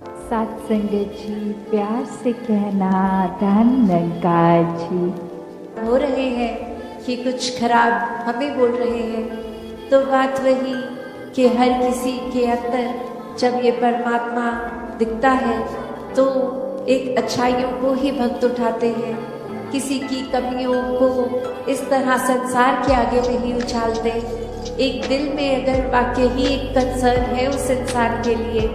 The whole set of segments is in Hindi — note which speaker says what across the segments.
Speaker 1: सत्संग जी, प्यार से कहना धन्यकार जी।
Speaker 2: हो रहे हैं कि कुछ खराब हमें बोल रहे हैं, तो बात वही कि हर किसी के अंदर जब ये परमात्मा दिखता है तो एक अच्छाइयों को ही भक्त उठाते हैं, किसी की कमियों को इस तरह संसार के आगे नहीं उछालते। एक दिल में अगर वाकई ही एक कंसर्न है उस इंसान के लिए,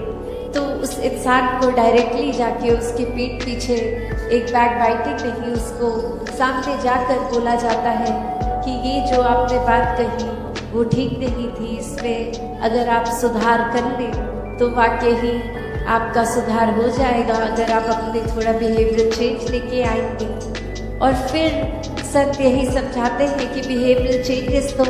Speaker 2: तो उस इंसान को डायरेक्टली जाके उसके पीठ पीछे एक बैक बाइटिंग नहीं, उसको सामने जाकर बोला जाता है कि ये जो आपने बात कही वो ठीक नहीं थी, इसमें अगर आप सुधार कर लें तो वाकई ही आपका सुधार हो जाएगा, अगर आप अपने थोड़ा बिहेवियर चेंज लेके आएंगे। और फिर संत यही समझाते हैं कि बिहेवियर चेंजेस तो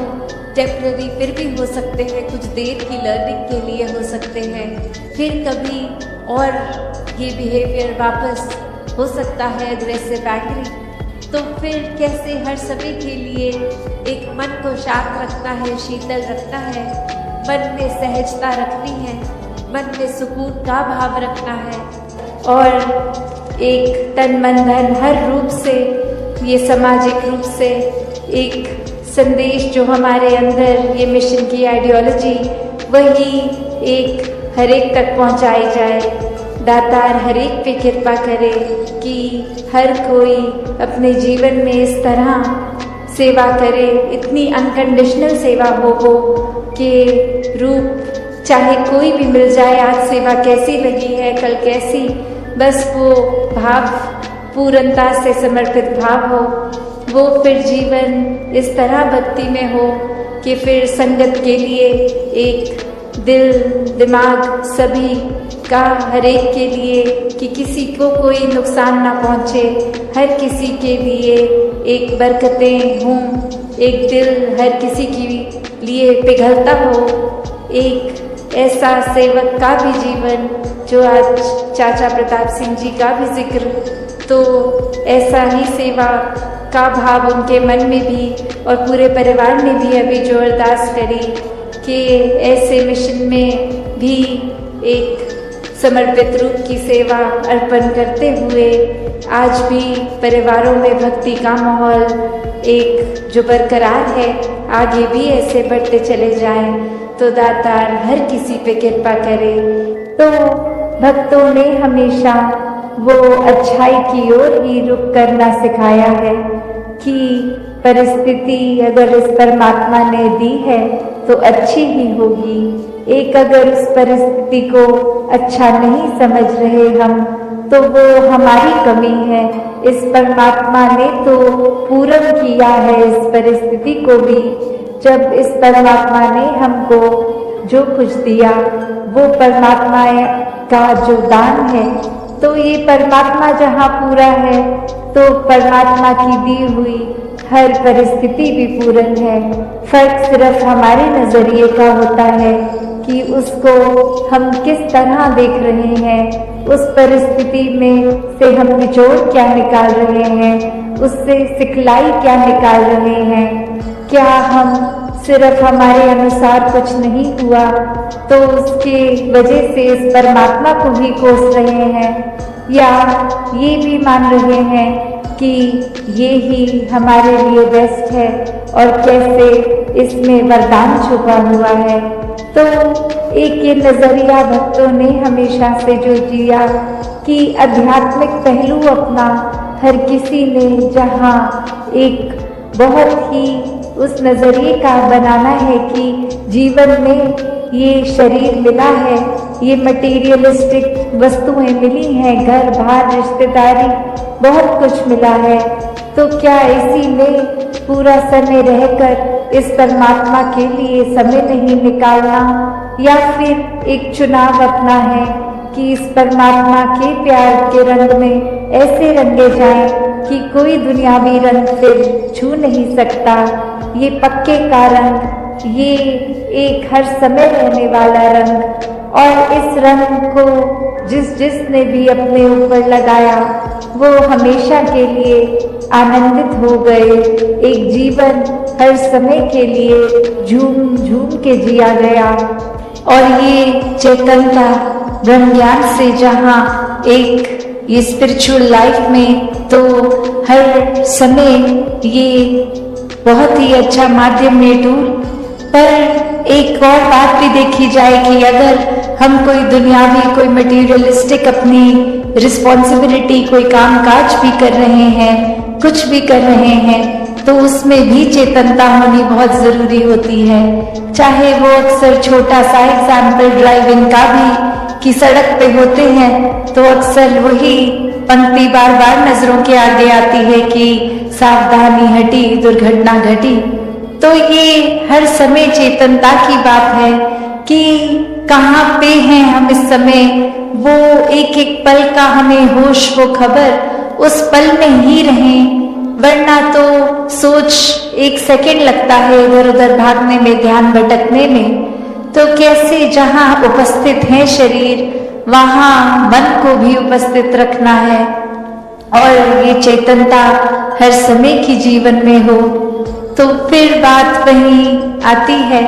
Speaker 2: टेम्पररी फिर भी हो सकते हैं, कुछ देर की लर्निंग के लिए हो सकते हैं, फिर कभी और ये बिहेवियर वापस हो सकता है अग्रेसिव एंग्री। तो फिर कैसे हर समय के लिए एक मन को शांत रखना है, शीतल रखना है, मन में सहजता रखनी है, मन में सुकून का भाव रखना है, और एक तन मन धन हर रूप से, ये सामाजिक रूप से एक संदेश जो हमारे अंदर ये मिशन की आइडियोलॉजी वही एक हर एक तक पहुंचाई जाए। दातार हर एक पे कृपा करे कि हर कोई अपने जीवन में इस तरह सेवा करे, इतनी अनकंडीशनल सेवा हो कि रूप चाहे कोई भी मिल जाए, आज सेवा कैसी लगी है, कल कैसी, बस वो भाव पूर्णता से समर्पित भाव हो, वो फिर जीवन इस तरह भक्ति में हो कि फिर संगत के लिए एक दिल दिमाग सभी का हर एक के लिए कि किसी को कोई नुकसान ना पहुँचे, हर किसी के लिए एक बरकतें हों, एक दिल हर किसी के लिए पिघलता हो, एक ऐसा सेवक का भी जीवन जो आज चाचा प्रताप सिंह जी का भी जिक्र, तो ऐसा ही सेवा का भाव उनके मन में भी और पूरे परिवार ने भी अभी जो अरदास करी कि ऐसे मिशन में भी एक समर्पित रूप की सेवा अर्पण करते हुए आज भी परिवारों में भक्ति का माहौल एक जो बरकरार है, आगे भी ऐसे बढ़ते चले जाएं, तो दातार हर किसी पे कृपा करे। तो भक्तों ने हमेशा वो अच्छाई की ओर ही रुख करना सिखाया है कि परिस्थिति अगर इस परमात्मा ने दी है तो अच्छी ही होगी। एक अगर उस परिस्थिति को अच्छा नहीं समझ रहे हम, तो वो हमारी कमी है। इस परमात्मा ने तो पूर्ण किया है इस परिस्थिति को भी। जब इस परमात्मा ने हमको जो कुछ दिया वो परमात्मा का जो दान है, तो ये परमात्मा जहाँ पूरा है तो परमात्मा की दी हुई हर परिस्थिति भी पूर्ण है। फर्क सिर्फ हमारे नजरिए का होता है कि उसको हम किस तरह देख रहे हैं, उस परिस्थिति में से हम निचोड़ क्या निकाल रहे हैं, उससे सिखलाई क्या निकाल रहे हैं। क्या हम सिर्फ हमारे अनुसार कुछ नहीं हुआ तो उसके वजह से इस परमात्मा को ही कोस रहे हैं, या ये भी मान रहे हैं कि ये ही हमारे लिए बेस्ट है और कैसे इसमें वरदान छुपा हुआ है। तो एक ये नजरिया भक्तों ने हमेशा से जो जिया कि आध्यात्मिक पहलू अपना हर किसी ने जहाँ एक बहुत ही उस नजरिए का बनाना है कि जीवन में ये शरीर मिला है, ये मटेरियलिस्टिक वस्तुएं मिली हैं, घर बार रिश्तेदारी बहुत कुछ मिला है, तो क्या इसी में पूरा समय रहकर इस परमात्मा के लिए समय नहीं निकालना, या फिर एक चुनाव अपना है कि इस परमात्मा के प्यार के रंग में ऐसे रंगे जाएं कि कोई दुनियावी रंग फिर छू नहीं सकता। ये पक्के का रंग, ये एक हर समय रहने वाला रंग, और इस रंग को जिसने भी अपने ऊपर लगाया वो हमेशा के लिए आनंदित हो गए। एक जीवन हर समय के लिए झूम झूम के जिया गया, और ये चेतनता
Speaker 1: ब्रह्म ज्ञान से जहाँ एक ये स्पिरिचुअल लाइफ में तो हर समय ये बहुत ही अच्छा माध्यम है टूल। पर एक और बात भी देखी जाए कि अगर हम कोई दुनियावी कोई मटेरियलिस्टिक अपनी रिस्पॉन्सिबिलिटी कोई काम काज भी कर रहे हैं, कुछ भी कर रहे हैं, तो उसमें भी चेतनता होनी बहुत जरूरी होती है। चाहे वो अक्सर छोटा सा एग्जाम्पल ड्राइविंग का भी कि सड़क पे होते हैं तो अक्सर वही पंक्ति बार बार नजरों के आगे आती है कि सावधानी हटी दुर्घटना घटी। तो ये हर समय चेतनता की बात है कि कहाँ पे हैं हम इस समय, वो एक एक पल का हमें होश वो खबर उस पल में ही रहें, वरना तो सोच एक सेकंड लगता है इधर उधर भागने में, ध्यान भटकने में। तो कैसे जहाँ उपस्थित है शरीर वहाँ मन को भी उपस्थित रखना है और ये चेतनता हर समय की जीवन में हो। तो फिर बात वही आती है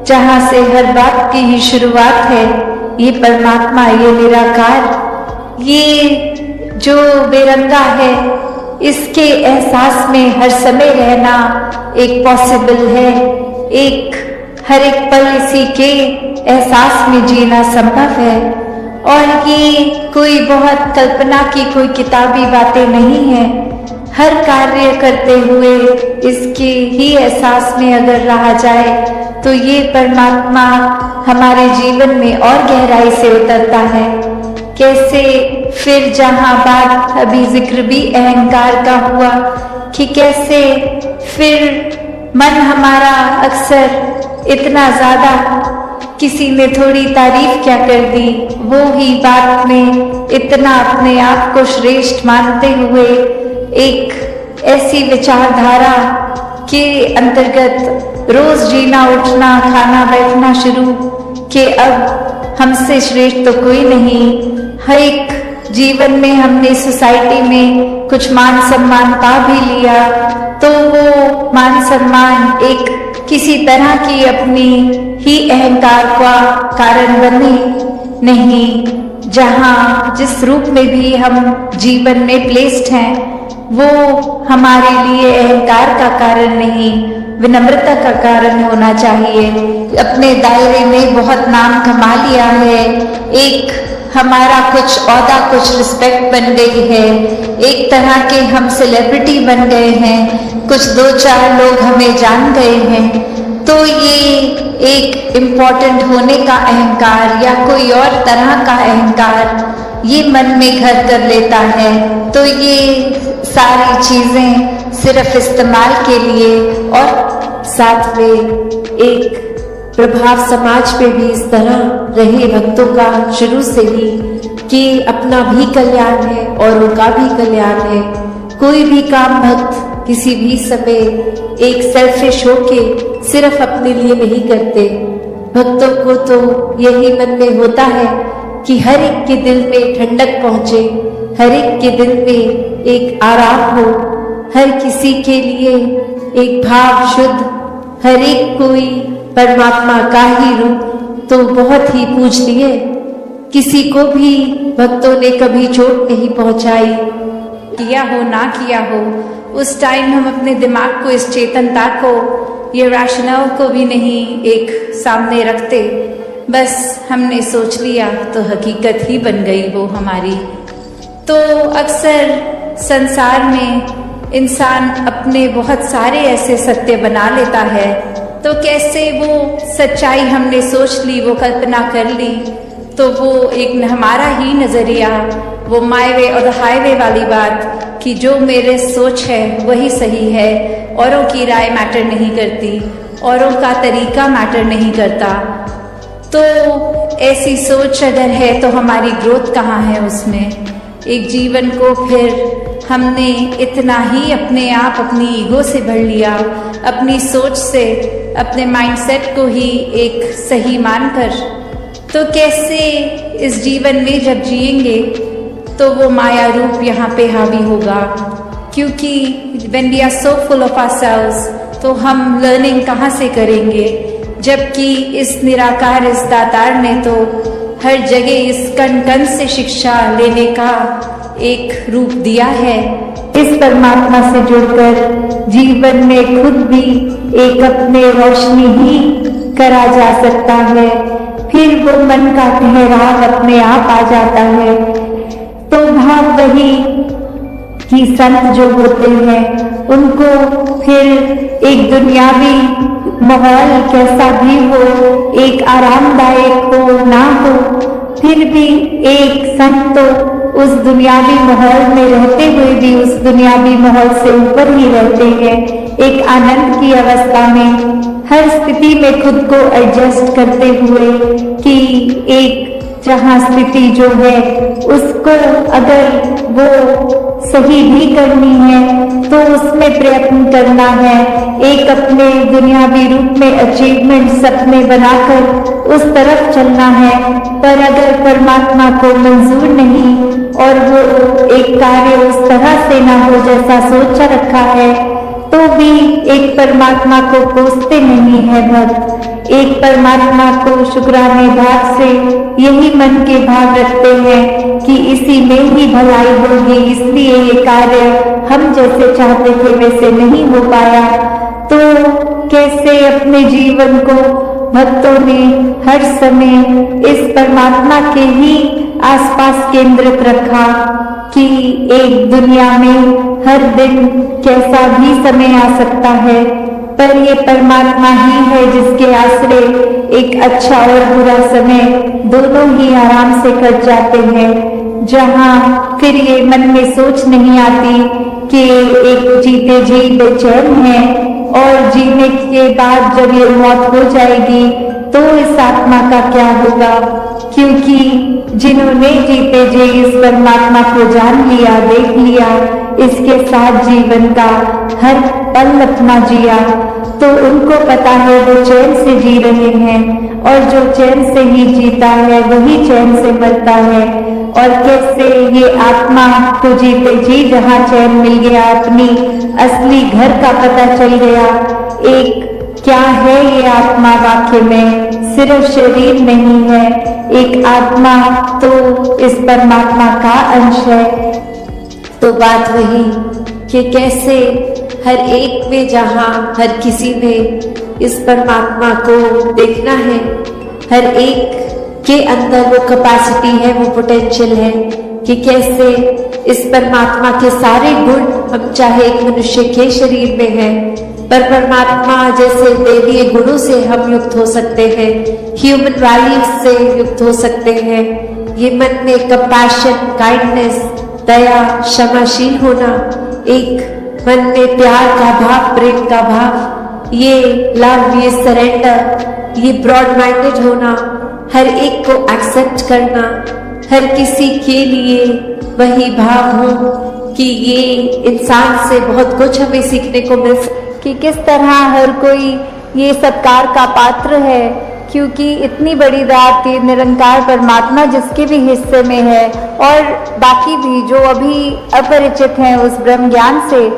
Speaker 1: जहाँ से हर बात की ही शुरुआत है, ये परमात्मा, ये निराकार, ये जो बेरंगा है, इसके एहसास में हर समय रहना एक पॉसिबल है। एक हर एक पल इसी के एहसास में जीना संभव है और ये कोई बहुत कल्पना की कोई किताबी बातें नहीं है। हर कार्य करते हुए इसके ही एहसास में अगर रहा जाए तो ये परमात्मा हमारे जीवन में और गहराई से उतरता है। कैसे फिर जहाँ बात अभी जिक्र भी अहंकार का हुआ कि कैसे फिर मन हमारा अक्सर इतना ज्यादा, किसी ने थोड़ी तारीफ क्या कर दी, वो ही बात में इतना अपने आप को श्रेष्ठ मानते हुए एक ऐसी विचारधारा के अंतर्गत रोज जीना उठना खाना बैठना शुरू कि अब हमसे श्रेष्ठ तो कोई नहीं। हर एक जीवन में हमने सोसाइटी में कुछ मान सम्मान पा भी लिया तो वो मान सम्मान एक किसी तरह की अपनी ही अहंकार का कारण बने नहीं। जहाँ जिस रूप में भी हम जीवन में प्लेस्ड हैं वो हमारे लिए अहंकार का कारण नहीं, विनम्रता का कारण होना चाहिए। अपने दायरे में बहुत नाम कमा लिया है, एक हमारा कुछ औहदा कुछ रिस्पेक्ट बन गई है, एक तरह के हम सेलिब्रिटी बन गए हैं, कुछ दो चार लोग हमें जान गए हैं, तो ये एक इम्पोर्टेंट होने का अहंकार या कोई और तरह का अहंकार ये मन में घर कर लेता है। तो ये सारी चीजें सिर्फ इस्तेमाल के लिए और
Speaker 2: साथ में एक प्रभाव समाज पे भी इस तरह रहे भक्तों का शुरू से ही कि अपना भी कल्याण है और उनका भी कल्याण है। कोई भी काम भक्त किसी भी समय एक सेल्फिश होके सिर्फ अपने लिए नहीं करते। भक्तों को तो यही मन में होता है कि हर एक के दिल में ठंडक पहुंचे, हर एक के दिल में एक आराम हो, हर किसी के लिए एक भाव शुद्ध, हर एक कोई परमात्मा का ही रूप तो बहुत ही पूजनीय। किसी को भी भक्तों ने कभी चोट नहीं पहुंचाई, किया हो ना किया हो, उस टाइम हम अपने दिमाग को, इस चेतनता को, ये रैशनल को भी नहीं एक सामने रखते, बस हमने सोच लिया तो हकीकत ही बन गई वो हमारी। तो अक्सर संसार में इंसान अपने बहुत सारे ऐसे सत्य बना लेता है, तो कैसे वो सच्चाई हमने सोच ली, वो कल्पना कर ली, तो वो एक हमारा ही नजरिया, वो माय वे और द हाईवे वाली बात कि जो मेरे सोच है वही सही है, औरों की राय मैटर नहीं करती, औरों का तरीका मैटर नहीं करता। तो ऐसी सोच अगर है तो हमारी ग्रोथ कहाँ है उसमें। एक जीवन को फिर हमने इतना ही अपने आप अपनी ईगो से भर लिया, अपनी सोच से, अपने माइंडसेट को ही एक सही मानकर, तो कैसे इस जीवन में जब जिएंगे तो वो माया रूप यहाँ पे हावी होगा। क्योंकि when we are so full of ourselves तो हम लर्निंग कहाँ से करेंगे, जबकि इस निराकार, इस दातार ने तो हर जगह इस कण कण से शिक्षा लेने का एक रूप दिया है।
Speaker 1: इस परमात्मा से जुड़कर जीवन में खुद भी एक अपने रोशनी ही करा जा सकता है, फिर वो मन का ठहराव अपने आप आ जाता है। तो भाव वही कि संत जो होते हैं उनको फिर एक दुनियावी माहौल कैसा भी हो, एक आरामदायक हो ना हो, फिर भी एक संत तो उस दुनियावी माहौल में रहते हुए भी उस दुनियावी माहौल से ऊपर ही रहते हैं। एक आनंद की अवस्था में हर स्थिति में खुद को एडजस्ट करते हुए कि एक जहाँ स्थिति जो है उसको अगर वो सही भी करनी है तो उसमें प्रयत्न करना है, एक अपने दुनियावी रूप में अचीवमेंट सपने बनाकर उस तरफ चलना है। पर अगर परमात्मा को मंजूर नहीं और वो एक कार्य उस तरह से ना हो जैसा सोचा रखा है तो भी एक परमात्मा को कोसते नहीं है भक्त, एक परमात्मा को शुक्राने भाव से यही मन के भाव रखते हैं कि इसी में ही भलाई होगी, इसलिए ये कार्य हम जैसे चाहते थे वैसे नहीं हो पाया। तो कैसे अपने जीवन को भक्तों ने हर समय इस परमात्मा के ही आसपास केंद्रित रखा कि एक दुनिया में हर दिन कैसा भी समय आ सकता है, पर ये परमात्मा ही है जिसके आश्रय एक अच्छा और बुरा समय दोनों ही आराम से कट जाते हैं, जहाँ फिर ये मन में सोच नहीं आती कि एक जीते जी बेचैन है और जीने के बाद जब ये मौत हो जाएगी तो इस आत्मा का क्या होगा, क्योंकि जिन्होंने जीते जी इस परमात्मा को जान लिया, देख लिया, इसके साथ जीवन का हर पल अपना जिया, तो उनको पता है वो चैन से जी रहे हैं और जो चैन से ही जीता है वही चैन से मरता है। और कैसे ये आत्मा को जीते जी जहाँ चैन मिल गया, अपनी असली घर का पता चल गया। एक क्या है ये आत्मा, वाक्य में सिर्फ शरीर नहीं है, एक आत्मा तो इस परमात्मा का अंश है।
Speaker 2: तो बात वही कि कैसे हर एक में जहाँ हर किसी में इस परमात्मा को देखना है, हर एक के अंदर वो कैपेसिटी है, वो पोटेंशियल है कि कैसे इस परमात्मा के सारे गुण हम चाहे एक मनुष्य के शरीर में है पर परमात्मा जैसे देवीय गुणों से हम युक्त हो सकते हैं, ह्यूमन वैल्यूज से युक्त हो सकते हैं। ये मन में कंपैशन, काइंडनेस, दया, क्षमाशील होना, एक मन में प्यार का भाव, प्रेम का भाव, ये लव, ये सरेंडर, ये ब्रॉड माइंडेड होना, हर एक को एक्सेप्ट करना, हर किसी के लिए वही भाव हो कि ये इंसान से बहुत कुछ हमें सीखने को मिल
Speaker 1: कि किस तरह हर कोई ये सत्कार का पात्र है, क्योंकि इतनी बड़ी रात ये निरंकार परमात्मा जिसके भी हिस्से में है और बाकी भी जो अभी अपरिचित हैं उस ब्रह्म ज्ञान से,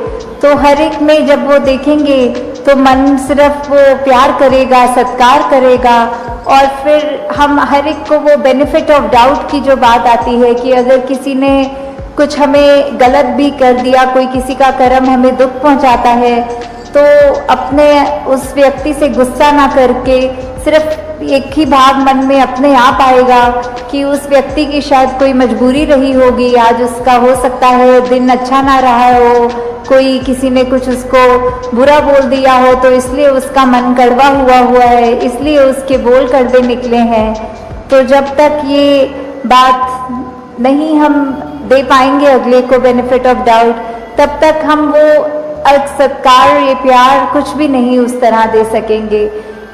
Speaker 1: तो हर एक में जब वो देखेंगे तो मन सिर्फ वो प्यार करेगा, सत्कार करेगा। और फिर हम हर एक को वो बेनिफिट ऑफ डाउट की जो बात आती है कि अगर किसी ने कुछ हमें गलत भी कर दिया, कोई किसी का कर्म हमें दुख पहुंचाता है, तो अपने उस व्यक्ति से गुस्सा ना करके सिर्फ एक ही भाव मन में अपने आप आएगा कि उस व्यक्ति की शायद कोई मजबूरी रही होगी, आज उसका हो सकता है दिन अच्छा ना रहा हो, कोई किसी ने कुछ उसको बुरा बोल दिया हो तो इसलिए उसका मन कड़वा हुआ है, इसलिए उसके बोल कड़वे निकले हैं। तो जब तक ये बात नहीं हम दे पाएंगे अगले को बेनिफिट ऑफ डाउट, तब तक हम वो सत्कार, ये प्यार कुछ भी नहीं उस तरह दे सकेंगे,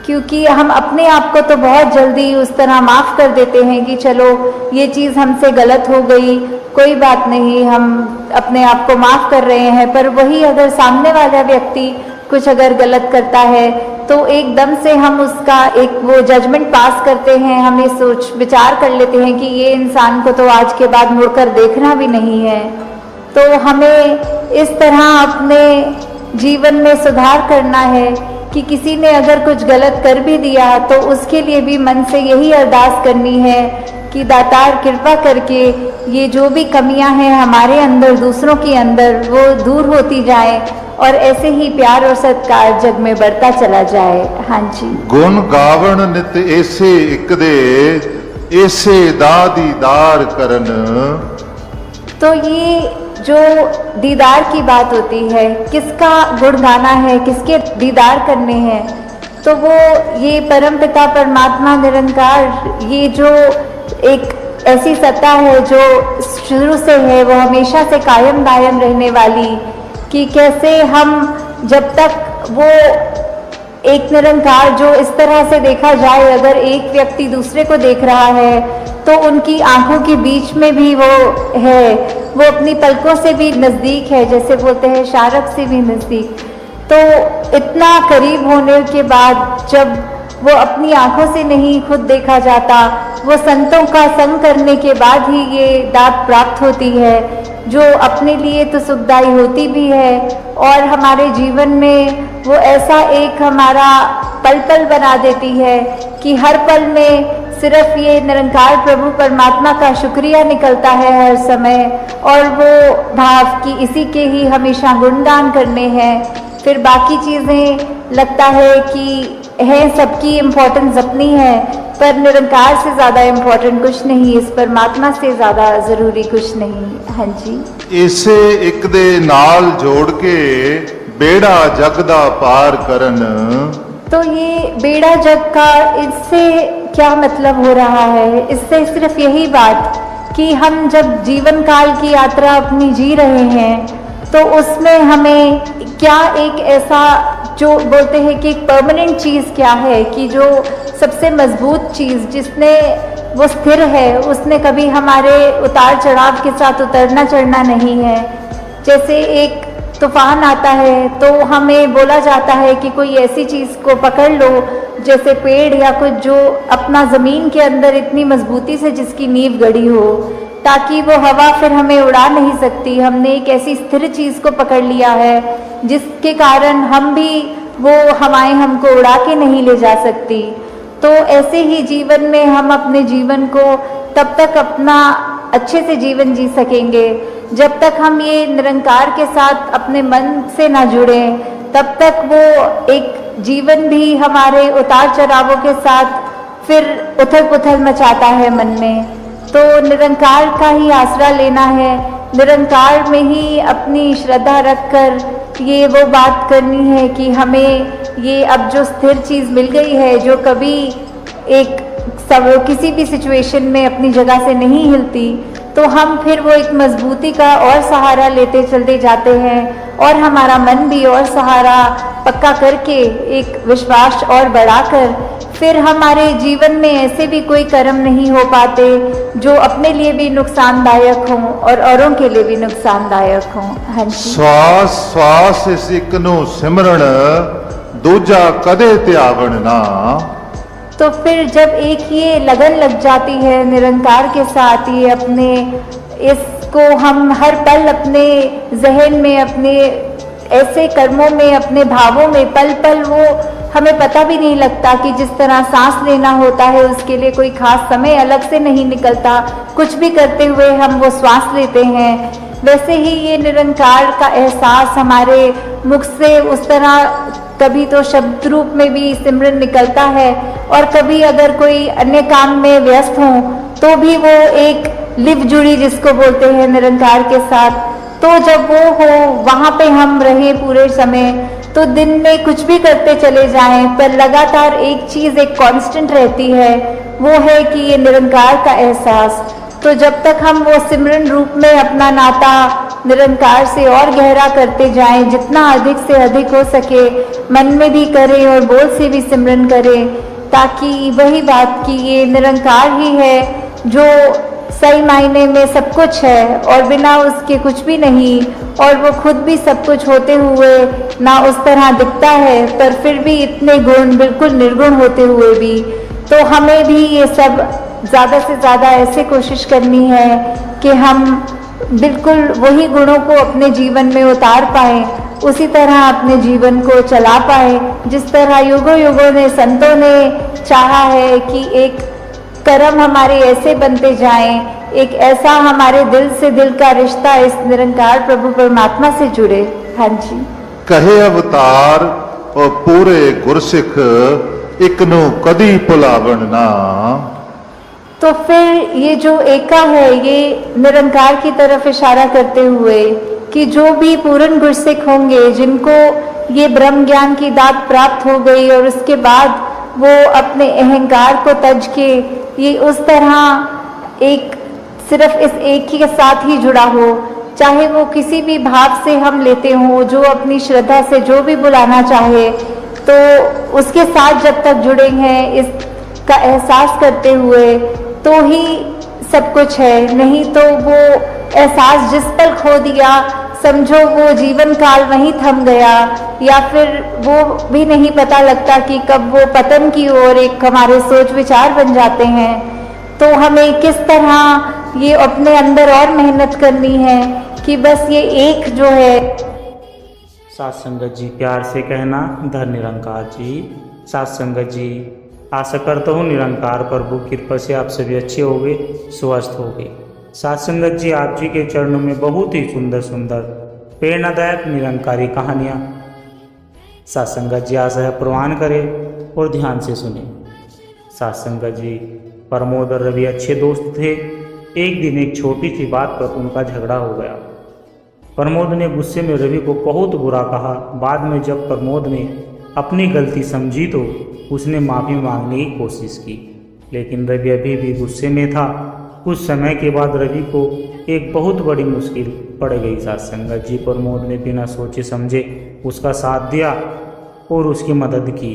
Speaker 1: क्योंकि हम अपने आप को तो बहुत जल्दी उस तरह माफ़ कर देते हैं कि चलो ये चीज़ हमसे गलत हो गई, कोई बात नहीं, हम अपने आप को माफ़ कर रहे हैं। पर वही अगर सामने वाला व्यक्ति कुछ अगर गलत करता है तो एकदम से हम उसका एक वो जजमेंट पास करते हैं, हम ये सोच विचार कर लेते हैं कि ये इंसान को तो आज के बाद मुड़कर देखना भी नहीं है। तो हमें इस तरह अपने जीवन में सुधार करना है कि किसी ने अगर कुछ गलत कर भी दिया तो उसके लिए भी मन से यही अरदास करनी है कि दातार कृपा करके ये जो भी कमियां हैं हमारे अंदर, दूसरों के अंदर, वो दूर होती जाए और ऐसे ही प्यार और सत्कार जग में बढ़ता चला जाए। हाँ जी।
Speaker 3: गुण गावण नित ऐसे एक दे, ऐसे दा दीदार करन।
Speaker 1: तो ये जो दीदार की बात होती है, किसका गुण गाना है, किसके दीदार करने हैं, तो वो ये परमपिता परमात्मा निरंकार, ये जो एक ऐसी सत्ता है जो शुरू से है, वो हमेशा से कायम दायम रहने वाली, कि कैसे हम जब तक वो एक निरंकार जो इस तरह से देखा जाए, अगर एक व्यक्ति दूसरे को देख रहा है तो उनकी आंखों के बीच में भी वो है, वो अपनी पलकों से भी नज़दीक है, जैसे बोलते हैं शारक से भी नज़दीक। तो इतना करीब होने के बाद जब वो अपनी आंखों से नहीं खुद देखा जाता, वो संतों का संग करने के बाद ही ये दात प्राप्त होती है, जो अपने लिए तो सुखदायी होती भी है और हमारे जीवन में वो ऐसा एक हमारा पल पल बना देती है कि हर पल में सिर्फ ये निरंकार प्रभु परमात्मा का शुक्रिया निकलता है हर समय, और वो भाव कि इसी के ही हमेशा गुणगान करने हैं। फिर बाकी चीज़ें लगता है कि है, सबकी इम्पोर्टेंस अपनी है, पर निरंकार से ज़्यादा इम्पोर्टेंट कुछ नहीं, इस परमात्मा से ज़्यादा ज़रूरी कुछ नहीं। हाँ जी।
Speaker 3: इसे एक दे नाल जोड़ के बेड़ा जग दा पार करन।
Speaker 1: तो ये बेड़ा जग का, इससे क्या मतलब हो रहा है? इससे सिर्फ यही बात कि हम जब जीवन काल की यात्रा अपनी जी रहे हैं तो उसमें हमें क्या एक ऐसा, जो बोलते हैं कि एक परमानेंट चीज़ क्या है, कि जो सबसे मजबूत चीज़ जिसने वो स्थिर है, उसने कभी हमारे उतार चढ़ाव के साथ उतरना चढ़ना नहीं है। जैसे एक तूफान आता है तो हमें बोला जाता है कि कोई ऐसी चीज़ को पकड़ लो, जैसे पेड़ या कुछ जो अपना ज़मीन के अंदर इतनी मजबूती से जिसकी नींव गड़ी हो, ताकि वो हवा फिर हमें उड़ा नहीं सकती। हमने एक ऐसी स्थिर चीज़ को पकड़ लिया है जिसके कारण हम भी, वो हवाएं हमको उड़ा के नहीं ले जा सकती। तो ऐसे ही जीवन में हम अपने जीवन को तब तक अपना अच्छे से जीवन जी सकेंगे जब तक हम ये निरंकार के साथ अपने मन से ना जुड़े, तब तक वो एक जीवन भी हमारे उतार चढ़ावों के साथ फिर उथल पुथल मचाता है मन में। तो निरंकार का ही आसरा लेना है, निरंकार में ही अपनी श्रद्धा रखकर ये वो बात करनी है कि हमें ये अब जो स्थिर चीज़ मिल गई है, जो कभी एक सब किसी भी सिचुएशन में अपनी जगह से नहीं हिलती, तो हम फिर वो एक मजबूती का और सहारा लेते चलते जाते हैं और हमारा मन भी और सहारा पक्का करके एक विश्वास और बढ़ाकर फिर हमारे जीवन में ऐसे भी कोई कर्म नहीं हो पाते जो अपने लिए भी नुकसानदायक हों और औरों के लिए भी नुकसानदायक हों। हाँ जी।
Speaker 3: श्वास श्वास इक नु सिमरण, दूजा कदे त्यावण ना।
Speaker 1: तो फिर जब एक ये लगन लग जाती है निरंकार के साथ, ये अपने इसको हम हर पल अपने जहन में, अपने ऐसे कर्मों में, अपने भावों में पल पल, वो हमें पता भी नहीं लगता कि जिस तरह सांस लेना होता है उसके लिए कोई खास समय अलग से नहीं निकलता, कुछ भी करते हुए हम वो श्वास लेते हैं, वैसे ही ये निरंकार का एहसास हमारे मुख से उस तरह कभी तो शब्द रूप में भी सिमरन निकलता है और कभी अगर कोई अन्य काम में व्यस्त हो तो भी वो एक लिव जुड़ी जिसको बोलते हैं निरंकार के साथ। तो जब वो हो वहाँ पे हम रहे पूरे समय, तो दिन में कुछ भी करते चले जाएं पर लगातार एक चीज़ एक कांस्टेंट रहती है, वो है कि ये निरंकार का एहसास। तो जब तक हम वो सिमरन रूप में अपना नाता निरंकार से और गहरा करते जाएं, जितना अधिक से अधिक हो सके मन में भी करें और बोल से भी सिमरन करें, ताकि वही बात कि ये निरंकार ही है जो सही मायने में सब कुछ है और बिना उसके कुछ भी नहीं, और वो खुद भी सब कुछ होते हुए ना उस तरह दिखता है, पर फिर भी इतने गुण, बिल्कुल निर्गुण होते हुए भी। तो हमें भी ये सब ज़्यादा से ज़्यादा ऐसे कोशिश करनी है कि हम बिल्कुल वही गुणों को अपने जीवन में उतार पाएं, उसी तरह अपने जीवन को चला पाएं जिस तरह युगों युगों ने संतों ने चाहा है कि एक कर्म हमारे ऐसे बनते जाएं, एक ऐसा हमारे दिल से दिल का रिश्ता इस निरंकार प्रभु परमात्मा से जुड़े। हाँ जी।
Speaker 3: कहे अवतार और पूरे गुरसिख एक नु कदी भुलावन ना।
Speaker 1: तो फिर ये जो एका है ये निरंकार की तरफ इशारा करते हुए कि जो भी पूर्ण गुरसिख होंगे, जिनको ये ब्रह्म ज्ञान की दात प्राप्त हो गई और उसके बाद वो अपने अहंकार को तज के ये उस तरह एक सिर्फ इस एक ही के साथ ही जुड़ा हो, चाहे वो किसी भी भाव से हम लेते हों, जो अपनी श्रद्धा से जो भी बुलाना चाहे, तो उसके साथ जब तक जुड़े हैं इसका एहसास करते हुए तो ही सब कुछ है। नहीं तो वो एहसास जिस पल खो दिया, समझो वो जीवन काल वहीं थम गया, या फिर वो भी नहीं पता लगता कि कब वो पतन की ओर एक हमारे सोच विचार बन जाते हैं। तो हमें किस तरह ये अपने अंदर और मेहनत करनी है कि बस ये एक जो है।
Speaker 4: साथ संगत जी प्यार से कहना धर निरंकार जी। साथ संगत जी आशा करता हूँ निरंकार प्रभु कृपा से आप सभी अच्छे होंगे, स्वस्थ होंगे। साथ संगत जी आप जी के चरणों में बहुत ही सुंदर सुंदर प्रेरणादायक निरंकारी कहानियाँ साथ संगत जी आशा है प्रवान करें और ध्यान से सुने। साथ संगत जी प्रमोद और रवि अच्छे दोस्त थे। एक दिन एक छोटी सी बात पर उनका झगड़ा हो गया। प्रमोद ने गुस्से में रवि को बहुत बुरा कहा। बाद में जब प्रमोद ने अपनी गलती समझी तो उसने माफ़ी मांगने की कोशिश की, लेकिन रवि अभी भी गुस्से में था। कुछ समय के बाद रवि को एक बहुत बड़ी मुश्किल पड़ गई। साथ संगत जी प्रमोद ने बिना सोचे समझे उसका साथ दिया और उसकी मदद की।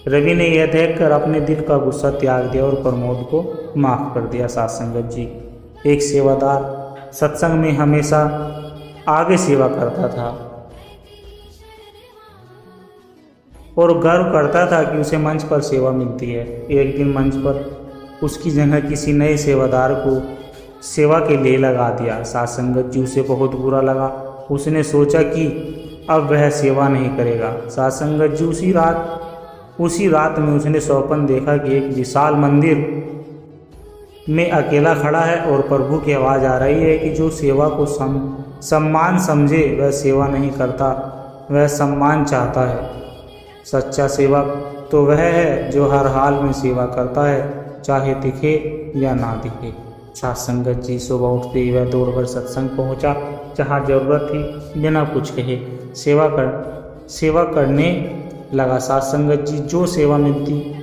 Speaker 4: रवि ने यह देखकर अपने दिल का गुस्सा त्याग दिया और प्रमोद को माफ़ कर दिया। साथ संगत जी एक सेवादार सत्संग में हमेशा आगे सेवा करता था और गर्व करता था कि उसे मंच पर सेवा मिलती है। एक दिन मंच पर उसकी जगह किसी नए सेवादार को सेवा के लिए लगा दिया। साथ संगत जी उसे बहुत बुरा लगा। उसने सोचा कि अब वह सेवा नहीं करेगा। साथ संगत जी उसी रात में उसने स्वप्न देखा कि एक विशाल मंदिर में अकेला खड़ा है और प्रभु की आवाज़ आ रही है कि जो सेवा को सम्मान समझे वह सेवा नहीं करता, वह सम्मान चाहता है। सच्चा सेवक तो वह है जो हर हाल में सेवा करता है, चाहे दिखे या ना दिखे। साथ संगत जी सुबह उठते ही वह दौड़कर सत्संग पहुंचा, जहाँ जरूरत थी बिना कुछ कहे सेवा करने लगा। साथ संगत जी जो सेवा मिलती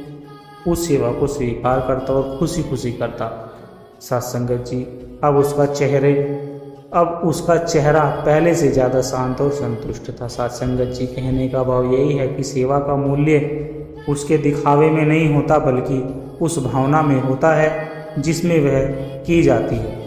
Speaker 4: उस सेवा को स्वीकार करता और खुशी खुशी करता। साथ संगत जी अब उसका चेहरा पहले से ज़्यादा शांत और संतुष्ट था। साथ संगत जी कहने का भाव यही है कि सेवा का मूल्य उसके दिखावे में नहीं होता, बल्कि उस भावना में होता है जिसमें वह की जाती है।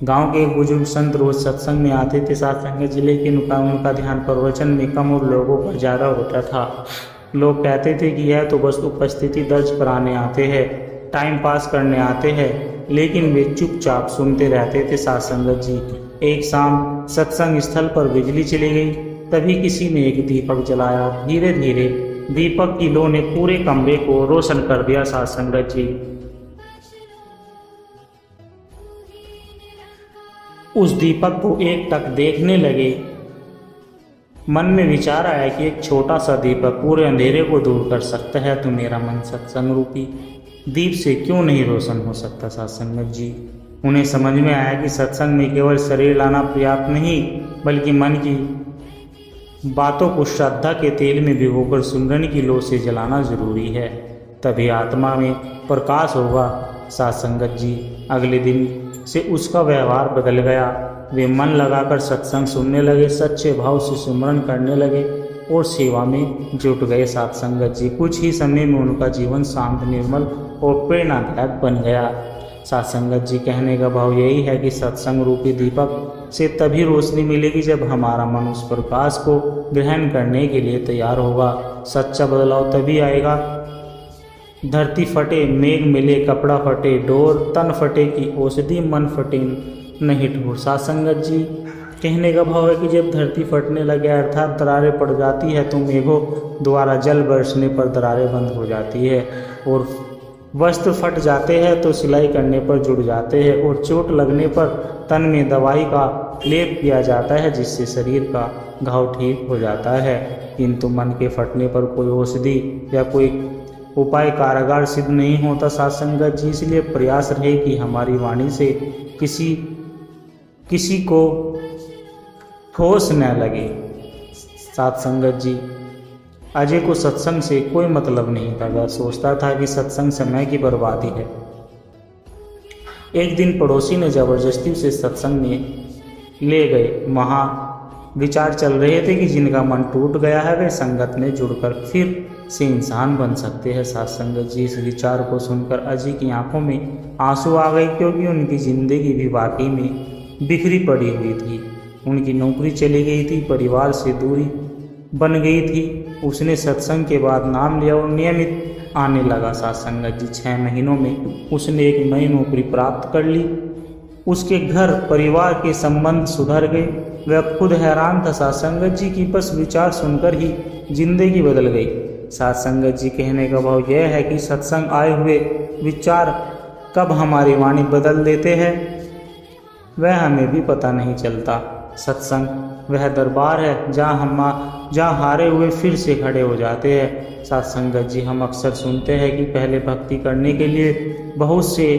Speaker 4: गांव के एक बुजुर्ग संत रोज सत्संग में आते थे। साथ संगत जी लेकिन उनका ध्यान प्रवचन में कम और लोगों पर ज़्यादा होता था। लोग कहते थे कि यह तो बस उपस्थिति दर्ज कराने आते हैं, टाइम पास करने आते हैं, लेकिन वे चुपचाप सुनते रहते थे। साथ संगत जी एक शाम सत्संग स्थल पर बिजली चली गई। तभी किसी ने एक दीपक जलाया। धीरे धीरे दीपक की लो ने पूरे कमरे को रोशन कर दिया। साथ संगत जी उस दीपक को एकटक देखने लगे। मन में विचार आया कि एक छोटा सा दीपक पूरे अंधेरे को दूर कर सकता है, तो मेरा मन सत्संग रूपी दीप से क्यों नहीं रोशन हो सकता। साथ संगत जी उन्हें समझ में आया कि सत्संग में केवल शरीर लाना पर्याप्त नहीं, बल्कि मन की बातों को श्रद्धा के तेल में भिगोकर सुमरन की लो से जलाना जरूरी है, तभी आत्मा में प्रकाश होगा। साथ संगत जी अगले दिन से उसका व्यवहार बदल गया। वे मन लगाकर सत्संग सुनने लगे, सच्चे भाव से सुमरन करने लगे और सेवा में जुट गए। साथ संगत जी कुछ ही समय में उनका जीवन शांत, निर्मल और प्रेरणादायक बन गया। साथ संगत जी कहने का भाव यही है कि सत्संग रूपी दीपक से तभी रोशनी मिलेगी जब हमारा मन उस प्रकाश को ग्रहण करने के लिए तैयार होगा। सच्चा बदलाव तभी आएगा। धरती फटे, मेघ मिले, कपड़ा फटे, डोर तन फटे की औषधि मन फटे नहीं ठोर। साथ संगत जी कहने का भाव है कि जब धरती फटने लगे अर्थात दरारें पड़ जाती है, तो मेघों द्वारा जल बरसने पर दरारें बंद हो जाती है और वस्त्र फट जाते हैं तो सिलाई करने पर जुड़ जाते हैं और चोट लगने पर तन में दवाई का लेप किया जाता है जिससे शरीर का घाव ठीक हो जाता है, किंतु मन के फटने पर कोई औषधि या कोई उपाय कारगर सिद्ध नहीं होता साध संगत जी। इसलिए प्रयास रहे कि हमारी वाणी से किसी को ठोस न लगे। साध संगत जी, अजय को सत्संग से कोई मतलब नहीं था। वह सोचता था कि सत्संग समय की बर्बादी है। एक दिन पड़ोसी ने जबरदस्ती उसे सत्संग में ले गए। वहाँ विचार चल रहे थे कि जिनका मन टूट गया है वे संगत में जुड़कर फिर से इंसान बन सकते हैं। साध संगत जी, इस विचार को सुनकर अजय की आंखों में आंसू आ गए, क्योंकि उनकी जिंदगी भी वाकई में बिखरी पड़ी हुई थी। उनकी नौकरी चली गई थी, परिवार से दूरी बन गई थी। उसने सत्संग के बाद नाम लिया और नियमित आने लगा। साध संगत जी, 6 महीनों में उसने एक नई नौकरी प्राप्त कर ली। उसके घर परिवार के संबंध सुधर गए। वह खुद हैरान था साध संगत जी की बस विचार सुनकर ही जिंदगी बदल गई। साध संगत जी, कहने का भाव यह है कि सत्संग आए हुए विचार कब हमारी वाणी बदल देते हैं वह हमें भी पता नहीं चलता। सत्संग वह दरबार है जहाँ हारे हुए फिर से खड़े हो जाते हैं। साध संगत जी, हम अक्सर सुनते हैं कि पहले भक्ति करने के लिए बहुत से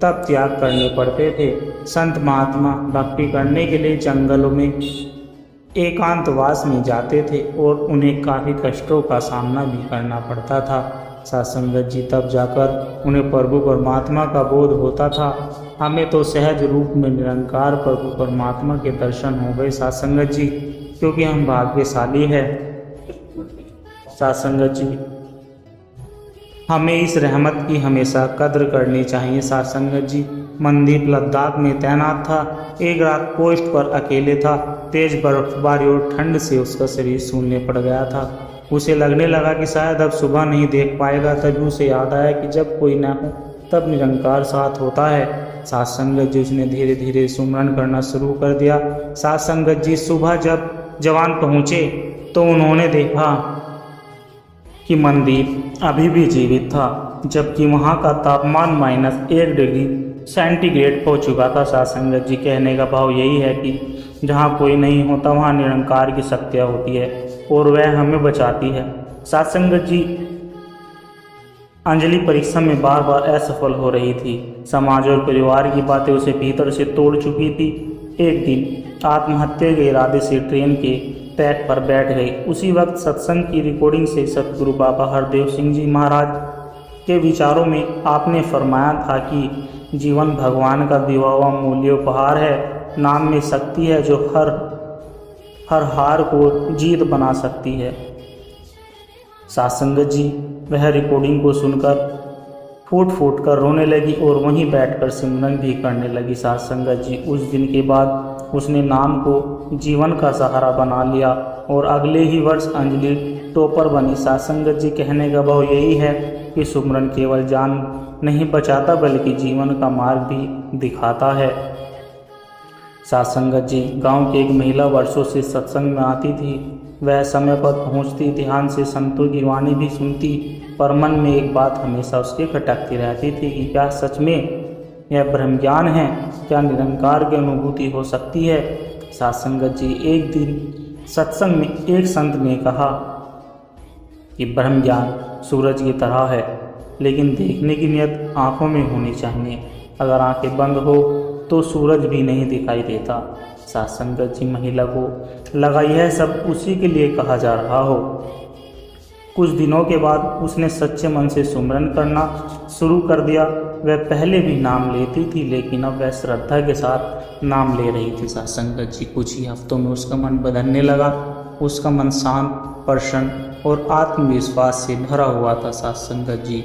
Speaker 4: तप त्याग करने पड़ते थे। संत महात्मा भक्ति करने के लिए जंगलों में एकांतवास में जाते थे और उन्हें काफ़ी कष्टों का सामना भी करना पड़ता था। साध संगत जी, तब जाकर उन्हें प्रभु परमात्मा का बोध होता था। हमें तो सहज रूप में निरंकार प्रभु परमात्मा के दर्शन हो गए साध संगत जी, क्योंकि हम भाग्यशाली हैं। साध संगत जी, हमें इस रहमत की हमेशा कद्र करनी चाहिए। साध संगत जी, मनदीप लद्दाख में तैनात था। एक रात पोस्ट पर अकेले था। तेज बर्फबारी और ठंड से उसका शरीर सूखने पड़ गया था। उसे लगने लगा कि शायद अब सुबह नहीं देख पाएगा। तभी उसे याद आया कि जब कोई न हो तब निरंकार साथ होता है। साध संगत जी, उसने धीरे धीरे सुमरन करना शुरू कर दिया। साध संगत जी, सुबह जब जवान पहुँचे तो उन्होंने देखा कि मनदीप अभी भी जीवित था, जबकि वहाँ का तापमान -1 डिग्री सेंटीग्रेड हो चुका था। साध संगत जी, कहने का भाव यही है कि जहाँ कोई नहीं होता वहाँ निरंकार की शक्तियाँ होती है और वह हमें बचाती है। साध संगत जी, अंजलि परीक्षा में बार बार असफल हो रही थी। समाज और परिवार की बातें उसे भीतर से तोड़ चुकी थी। एक दिन आत्महत्या के इरादे से ट्रेन के ट्रैक पर बैठ गई। उसी वक्त सत्संग की रिकॉर्डिंग से सतगुरु बाबा हरदेव सिंह जी महाराज के विचारों में आपने फरमाया था कि जीवन भगवान का दिया हुआ मूल्य उपहार है। नाम में शक्ति है जो हर हार को जीत बना सकती है। साध संगत जी, वह रिकॉर्डिंग को सुनकर फूट फूट कर रोने लगी और वहीं बैठकर सिमरन भी करने लगी। साध संगत जी, उस दिन के बाद उसने नाम को जीवन का सहारा बना लिया और अगले ही वर्ष अंजलि टॉपर बनी। साध संगत जी, कहने का भाव यही है कि सुमरन केवल जान नहीं बचाता बल्कि जीवन का मार्ग भी दिखाता है। साध संगत जी, गांव की एक महिला वर्षों से सत्संग में आती थी। वह समय पर पहुंचती, ध्यान से संतों की वाणी भी सुनती, पर मन में एक बात हमेशा उसके खटकती रहती थी कि क्या सच में यह ब्रह्म ज्ञान है? क्या निरंकार की अनुभूति हो सकती है? साध संगत जी, एक दिन सत्संग में एक संत ने कहा कि ब्रह्म ज्ञान सूरज की तरह है, लेकिन देखने की नियत आँखों में होनी चाहिए। अगर आंखें बंद हो तो सूरज भी नहीं दिखाई देता। साध संगत जी, महिला को लगा यह सब उसी के लिए कहा जा रहा हो। कुछ दिनों के बाद उसने सच्चे मन से सुमरन करना शुरू कर दिया। वह पहले भी नाम लेती थी, लेकिन अब वह श्रद्धा के साथ नाम ले रही थी। साध संगत जी, कुछ ही हफ्तों में उसका मन बदलने लगा। उसका मन शांत, प्रसन्न और आत्मविश्वास से भरा हुआ था। साध संगत जी,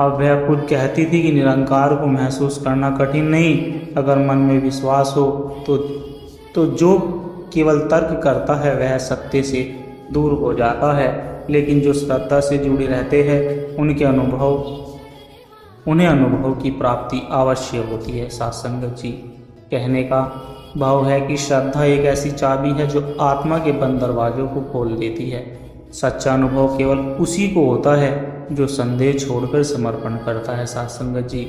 Speaker 4: अब वह खुद कहती थी कि निरंकार को महसूस करना कठिन नहीं। अगर मन में विश्वास हो तो जो केवल तर्क करता है वह सत्य से दूर हो जाता है, लेकिन जो श्रद्धा से जुड़े रहते हैं उन्हें अनुभव की प्राप्ति अवश्य होती है। साध संगत जी, कहने का भाव है कि श्रद्धा एक ऐसी चाबी है जो आत्मा के बंद दरवाजों को खोल देती है। सच्चा अनुभव केवल उसी को होता है जो संदेह छोड़कर समर्पण करता है। साथ संगत जी,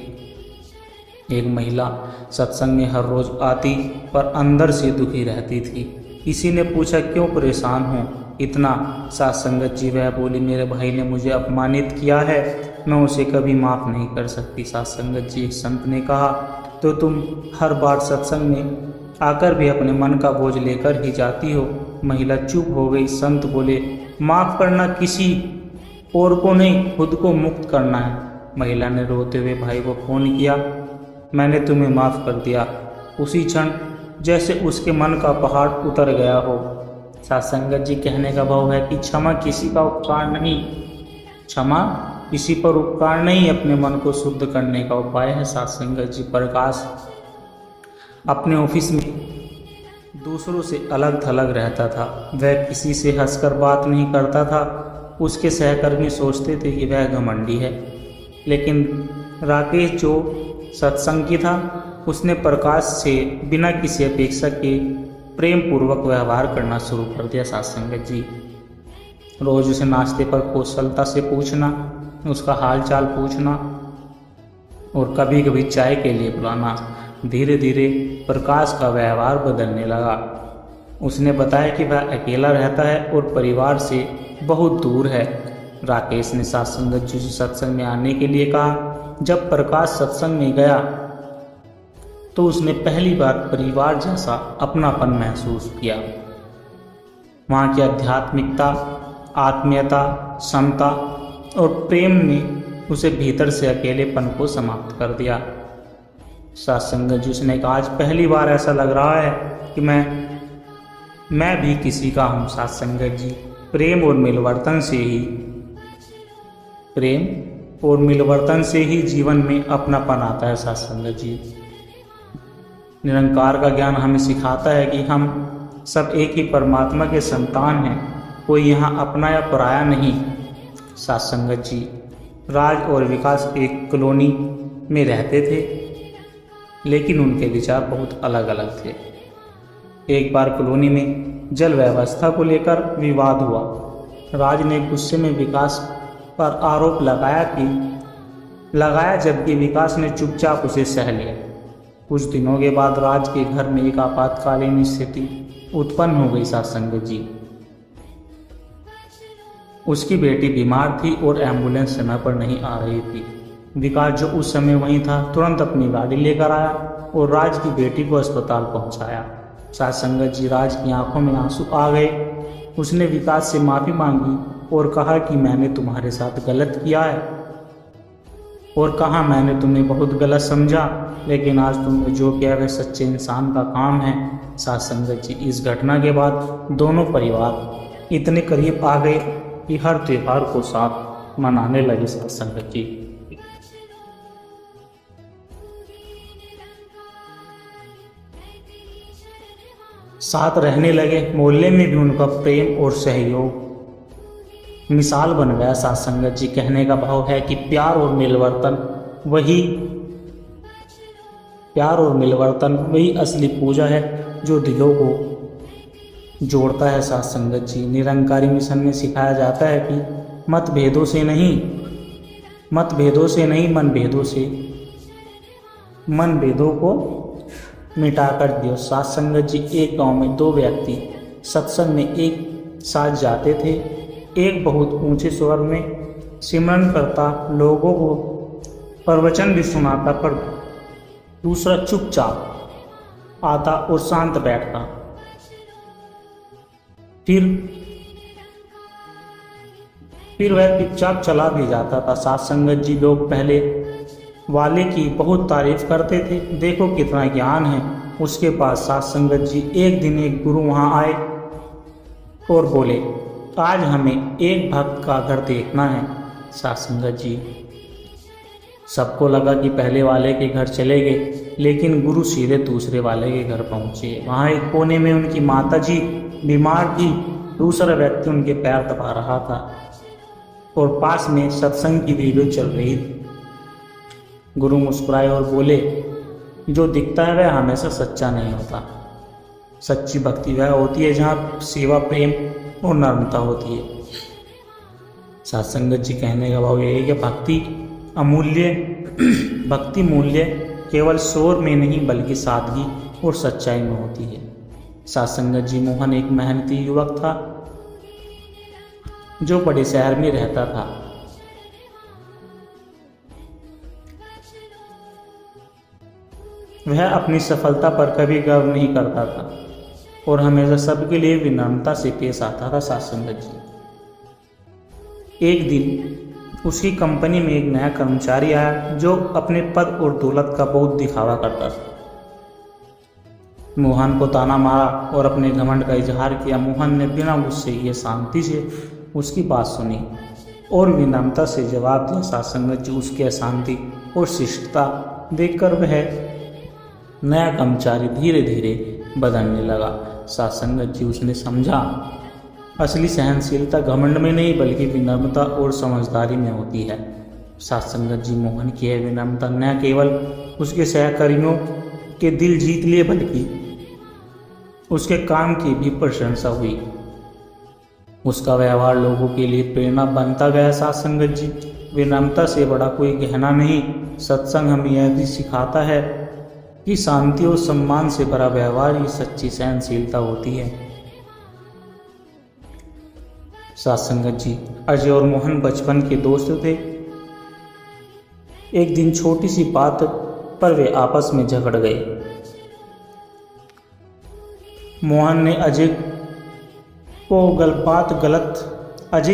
Speaker 4: एक महिला सत्संग में हर रोज आती पर अंदर से दुखी रहती थी। किसी ने पूछा क्यों परेशान हो इतना? साथ संगत जी वह बोली, मेरे भाई ने मुझे अपमानित किया है, मैं उसे कभी माफ़ नहीं कर सकती। साथ संगत जी, एक संत ने कहा तो तुम हर बार सत्संग में आकर भी अपने मन का बोझ लेकर ही जाती हो। महिला चुप हो गई। संत बोले, माफ़ करना किसी और को नहीं, खुद को मुक्त करना है। महिला ने रोते हुए भाई को फ़ोन किया, मैंने तुम्हें माफ़ कर दिया। उसी क्षण जैसे उसके मन का पहाड़ उतर गया हो। सत्संगत जी, कहने का भाव है कि क्षमा किसी का उपकार नहीं, क्षमा किसी पर उपकार नहीं, अपने मन को शुद्ध करने का उपाय है। सत्संगत जी, प्रकाश अपने ऑफिस में दूसरों से अलग थलग रहता था। वह किसी से हंसकर बात नहीं करता था। उसके सहकर्मी सोचते थे कि वह घमंडी है, लेकिन राकेश जो सत्संगी था उसने प्रकाश से बिना किसी अपेक्षा के प्रेम पूर्वक व्यवहार करना शुरू कर दिया। सत्संगत जी, रोज उसे नाश्ते पर कौशलता से पूछना, उसका हाल चाल पूछना और कभी कभी चाय के लिए बुलाना। धीरे धीरे प्रकाश का व्यवहार बदलने लगा। उसने बताया कि वह अकेला रहता है और परिवार से बहुत दूर है। राकेश ने सत्संगत जी से सत्संग में आने के लिए कहा। जब प्रकाश सत्संग में गया तो उसने पहली बार परिवार जैसा अपनापन महसूस किया। वहाँ की आध्यात्मिकता, आत्मीयता, समता और प्रेम ने उसे भीतर से अकेलेपन को समाप्त कर दिया। सत्संगत जी, उसने कहा, आज पहली बार ऐसा लग रहा है कि मैं भी किसी का हूँ। सत्संगत जी, प्रेम और मिलवर्तन से ही जीवन में अपनापन आता है। सत्संगत जी, निरंकार का ज्ञान हमें सिखाता है कि हम सब एक ही परमात्मा के संतान हैं, कोई यहाँ अपना या पराया नहीं। सत्संगत जी, राज और विकास एक कॉलोनी में रहते थे, लेकिन उनके विचार बहुत अलग अलग थे। एक बार कॉलोनी में जल व्यवस्था को लेकर विवाद हुआ। राज ने गुस्से में विकास पर आरोप लगाया जबकि विकास ने चुपचाप उसे सह लिया। कुछ दिनों के बाद राज के घर में एक आपातकालीन स्थिति उत्पन्न हो गई। सत्संगत जी, उसकी बेटी बीमार थी और एम्बुलेंस समय पर नहीं आ रही थी। विकास जो उस समय वहीं था तुरंत अपनी गाड़ी लेकर आया और राज की बेटी को अस्पताल पहुंचाया। सत्संगत जी, राज की आंखों में आंसू आ गए। उसने विकास से माफ़ी मांगी और कहा कि मैंने तुम्हारे साथ गलत किया है और कहा मैंने तुम्हें बहुत गलत समझा, लेकिन आज तुमने जो किया वह सच्चे इंसान का काम है। सत्संगत जी, इस घटना के बाद दोनों परिवार इतने करीब आ गए कि हर त्योहार को साथ मनाने लगे। सत्संगत जी, साथ रहने लगे। मोहल्ले में भी उनका प्रेम और सहयोग मिसाल बन गया। सत्संगत जी, कहने का भाव है कि प्यार और मिलवर्तन वही असली पूजा है जो दिलों को जोड़ता है। सत्संगत जी, निरंकारी मिशन में सिखाया जाता है कि मतभेदों से नहीं मनभेदों को मिटाकर दियो। सत्संगत जी, एक गांव में दो व्यक्ति सत्संग में एक साथ जाते थे। एक बहुत ऊंचे स्वर में सिमरन करता, लोगों को प्रवचन भी सुनाता, पर दूसरा चुपचाप आता और शांत बैठता। फिर वह चुपचाप चला भी जाता था। सत्संगत जी, लोग पहले वाले की बहुत तारीफ करते थे, देखो कितना ज्ञान है उसके पास। सत्संगत जी, एक दिन एक गुरु वहाँ आए और बोले, आज हमें एक भक्त का घर देखना है। सत्संगत जी, सबको लगा कि पहले वाले के घर चले गए, लेकिन गुरु सीधे दूसरे वाले के घर पहुँचे। वहाँ एक कोने में उनकी माता जी बीमार थी, दूसरा व्यक्ति उनके पैर दबा रहा था और पास में सत्संग की वीडियो चल रही थी। गुरु मुस्कुराए और बोले, जो दिखता है वह हमेशा सच्चा नहीं होता। सच्ची भक्ति वह होती है जहाँ सेवा, प्रेम और नम्रता होती है। सत्संगत जी कहने का भाव यही है कि भक्ति मूल्य केवल शोर में नहीं बल्कि सादगी और सच्चाई में होती है। सत्संगत जी मोहन एक मेहनती युवक था जो बड़े शहर में रहता था। वह अपनी सफलता पर कभी गर्व नहीं करता था और हमेशा सबके लिए विनम्रता से पेश आता था। सत्संगत जी एक दिन उसकी कंपनी में एक नया कर्मचारी आया जो अपने पद और दौलत का बहुत दिखावा करता था। मोहन को ताना मारा और अपने घमंड का इजहार किया। मोहन ने बिना गुस्से किए शांति से उसकी बात सुनी और विनम्रता से जवाब दिया। सत्संगत जी उसकी अशांति और शिष्टता देखकर वह नया कर्मचारी धीरे धीरे बदलने लगा। सत्संगत जी उसने समझा असली सहनशीलता घमंड में नहीं बल्कि विनम्रता और समझदारी में होती है। सत्संगत जी मोहन की यह विनम्रता न केवल उसके सहकर्मियों के दिल जीत लिए बल्कि उसके काम की भी प्रशंसा हुई। उसका व्यवहार लोगों के लिए प्रेरणा बनता गया। सत्संगत जी विनम्रता से बड़ा कोई गहना नहीं। सत्संग हमें यह भी सिखाता है कि शांति और सम्मान से भरा व्यवहार ही सच्ची सहनशीलता होती है। सत्संगत जी अजय और मोहन बचपन के दोस्त थे। एक दिन छोटी सी बात पर वे आपस में झगड़ गए। मोहन ने अजय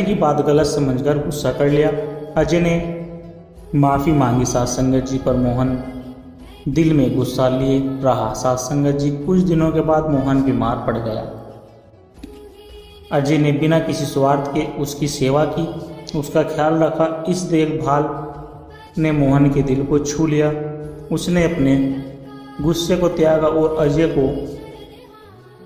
Speaker 4: की बात गलत समझकर गुस्सा कर लिया। अजय ने माफ़ी मांगी। सत्संगत जी पर मोहन दिल में गुस्सा लिए रहा। सत्संगत जी कुछ दिनों के बाद मोहन बीमार पड़ गया। अजय ने बिना किसी स्वार्थ के उसकी सेवा की, उसका ख्याल रखा। इस देखभाल ने मोहन के दिल को छू लिया। उसने अपने गुस्से को त्यागा और अजय को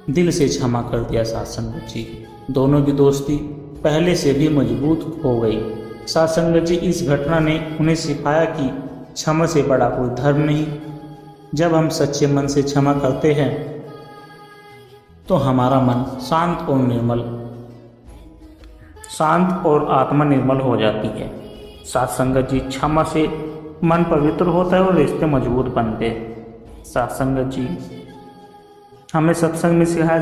Speaker 4: दिल से क्षमा कर दिया। सत्संगत जी दोनों की दोस्ती पहले से भी मजबूत हो गई। सत्संगत जी इस घटना ने उन्हें सिखाया कि क्षमा से बड़ा कोई धर्म नहीं। जब हम सच्चे मन से क्षमा करते हैं तो हमारा मन शांत और आत्मा निर्मल हो जाती है। सत्संगत जी क्षमा से मन पवित्र होता है और रिश्ते मजबूत बनते हैं। सत्संगत जी हमें सत्संग में सिखाया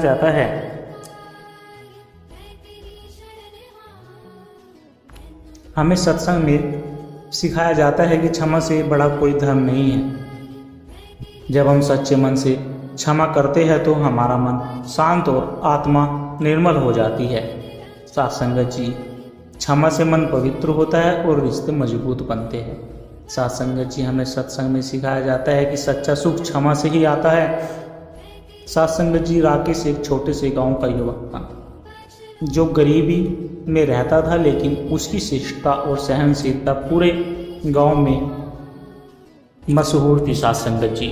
Speaker 4: जाता है कि क्षमा से बड़ा कोई धर्म नहीं है। जब हम सच्चे मन से क्षमा करते हैं तो हमारा मन शांत और आत्मा निर्मल हो जाती है। सत्संगत जी क्षमा से मन पवित्र होता है और रिश्ते मजबूत बनते हैं। सत्संगत जी हमें सत्संग में सिखाया जाता है कि सच्चा सुख क्षमा से ही आता है। सत्संगत जी राकेश एक छोटे से गांव का युवक था जो गरीबी में रहता था, लेकिन उसकी शिष्टता और सहनशीलता पूरे गांव में मशहूर थी। सत्संगत जी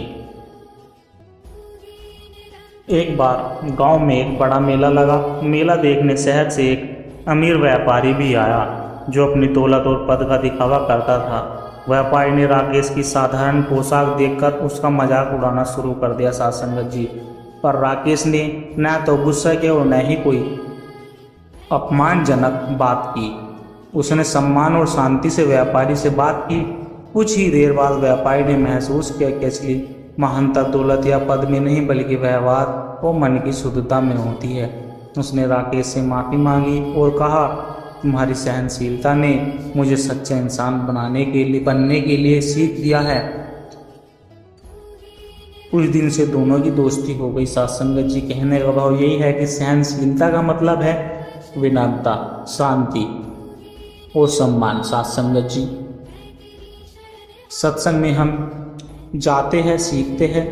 Speaker 4: एक बार गांव में एक बड़ा मेला लगा। मेला देखने शहर से एक अमीर व्यापारी भी आया जो अपनी दौलत और पद का दिखावा करता था। व्यापारी ने राकेश की साधारण पोशाक देखकर उसका मजाक उड़ाना शुरू कर दिया। सत्संगत जी पर राकेश ने न तो गुस्सा किया और न ही कोई अपमानजनक बात की। उसने सम्मान और शांति से व्यापारी से बात की। कुछ ही देर बाद व्यापारी ने महसूस किया कि असली महानता दौलत या पद में नहीं बल्कि व्यवहार और मन की शुद्धता में होती है। उसने राकेश से माफ़ी मांगी और कहा, तुम्हारी सहनशीलता ने मुझे सच्चा इंसान बनने के लिए सीख दिया है। कुछ दिन से दोनों की दोस्ती हो गई। सत्संगत जी कहने का भाव यही है कि सहनशीलता का मतलब है विनम्रता, शांति और सम्मान। सत्संगत जी सत्संग में हम जाते हैं, सीखते हैं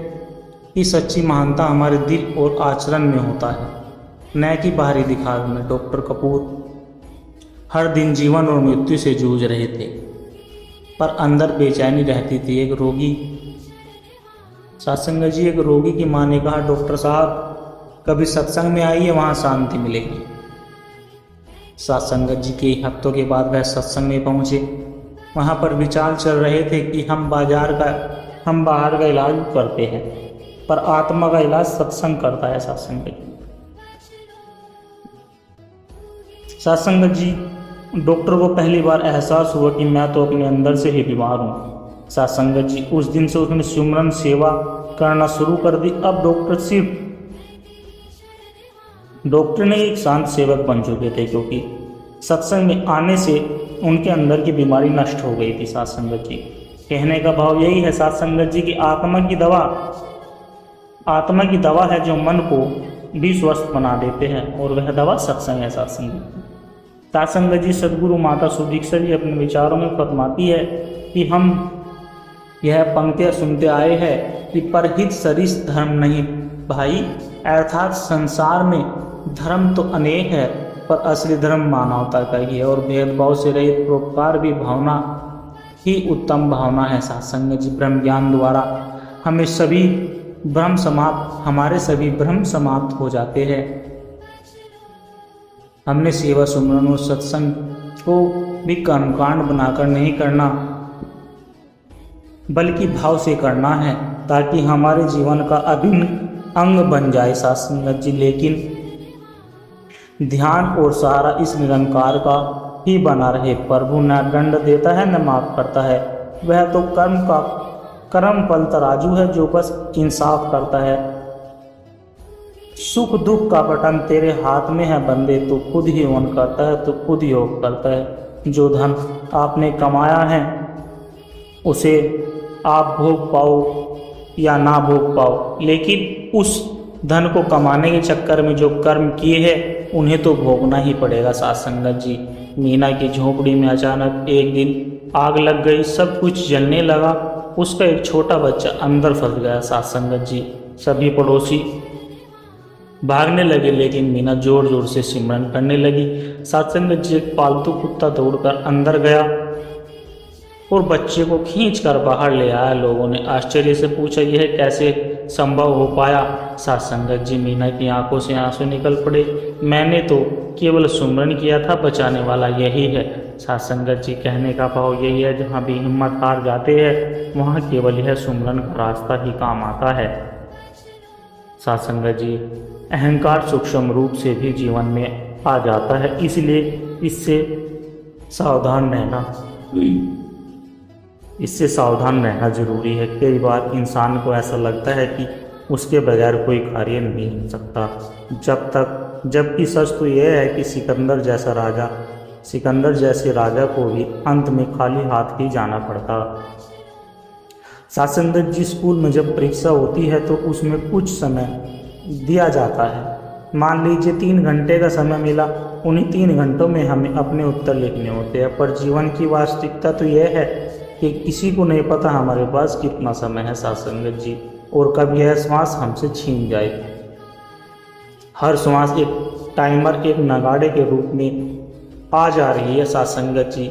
Speaker 4: कि सच्ची महानता हमारे दिल और आचरण में होता है, न कि बाहरी दिखावे में। डॉक्टर कपूर हर दिन जीवन और मृत्यु से जूझ रहे थे पर अंदर बेचैनी रहती थी। एक रोगी की माँ ने कहा, डॉक्टर साहब कभी सत्संग में आइए, वहाँ शांति मिलेगी। सत्संगत जी के हफ्तों के बाद वह सत्संग में पहुँचे। वहाँ पर विचार चल रहे थे कि हम बाहर का इलाज करते हैं पर आत्मा का इलाज सत्संग करता है। सत्संगत जी डॉक्टर को पहली बार एहसास हुआ कि मैं तो अपने अंदर से ही बीमार हूँ। साथ संगत जी, उस दिन से उसने सिमरन सेवा करना शुरू कर दी। अब डॉक्टर ने एक शांत सेवक बन चुके थे, क्योंकि सत्संग में आने से उनके अंदर की बीमारी नष्ट हो गई थी। साथ संगत जी, कहने का भाव यही है साथ संगत जी कि आत्मा की दवा है जो मन को भी स्वस्थ बना देते हैं, और वह दवा सत्संग है। साथ संगत जी, सदगुरु माता सुदीक्षा जी अपने विचारों में फरमाती है कि हम यह पंक्तियां सुनते आए हैं कि परहित सरिस धर्म नहीं भाई, अर्थात संसार में धर्म तो अनेक है, पर असली धर्म मानवता का ही है, और भेदभाव से रहित परोपकार भी भावना ही उत्तम भावना है। साथ संगत जी, ब्रह्म ज्ञान द्वारा हमारे सभी भ्रम समाप्त हो जाते हैं। हमने सेवा सुमरन और सत्संग को भी कर्मकांड बनाकर नहीं करना, बल्कि भाव से करना है, ताकि हमारे जीवन का अभिन्न अंग बन जाए। साथ संगत जी, लेकिन ध्यान और सहारा इस निरंकार का ही बना रहे। प्रभु न दंड देता है न माफ करता है, वह तो कर्म फल तराजू है जो बस इंसाफ करता है। सुख दुख का बटन तेरे हाथ में है बंदे, तो खुद ही वन करता है तो खुद ही योग करता है। जो धन आपने कमाया है उसे आप भोग पाओ या ना भोग पाओ, लेकिन उस धन को कमाने के चक्कर में जो कर्म किए हैं उन्हें तो भोगना ही पड़ेगा। साथ संगत जी, मीना की झोपड़ी में अचानक एक दिन आग लग गई, सब कुछ जलने लगा, उसका एक छोटा बच्चा अंदर फंस गया। साथ संगत जी, सभी पड़ोसी भागने लगे, लेकिन मीना जोर जोर से सिमरन करने लगी। साथ संगत जी, एक पालतू कुत्ता दौड़कर अंदर गया और बच्चे को खींचकर बाहर ले आया। लोगों ने आश्चर्य से पूछा, यह कैसे संभव हो पाया? साथ संगत जी, मीना की आंखों से आंसू निकल पड़े। मैंने तो केवल सुमरन किया था, बचाने वाला यही है। साथ संगत जी, कहने का भाव यही है, जहाँ भी हिम्मत हार जाते हैं वहाँ केवल यह सुमरन का रास्ता ही काम आता है। साथ संगत जी, अहंकार सूक्ष्म रूप से भी जीवन में आ जाता है, इसलिए इससे सावधान रहना जरूरी है। कई बार इंसान को ऐसा लगता है कि उसके बगैर कोई कार्य नहीं हो सकता, जबकि सच तो यह है कि सिकंदर जैसे राजा को भी अंत में खाली हाथ ही जाना पड़ता। साथ संगत जी, स्कूल में जब परीक्षा होती है तो उसमें कुछ समय दिया जाता है। मान लीजिए 3 घंटे का समय मिला, उन्हीं 3 घंटों में हमें अपने उत्तर लिखने होते हैं, पर जीवन की वास्तविकता तो यह है कि किसी को नहीं पता हमारे पास कितना समय है। साथ संगत जी, और कब यह श्वास हमसे छीन जाए। हर श्वास एक टाइमर, एक नगाड़े के रूप में आ जा रही है। साथ संगत जी,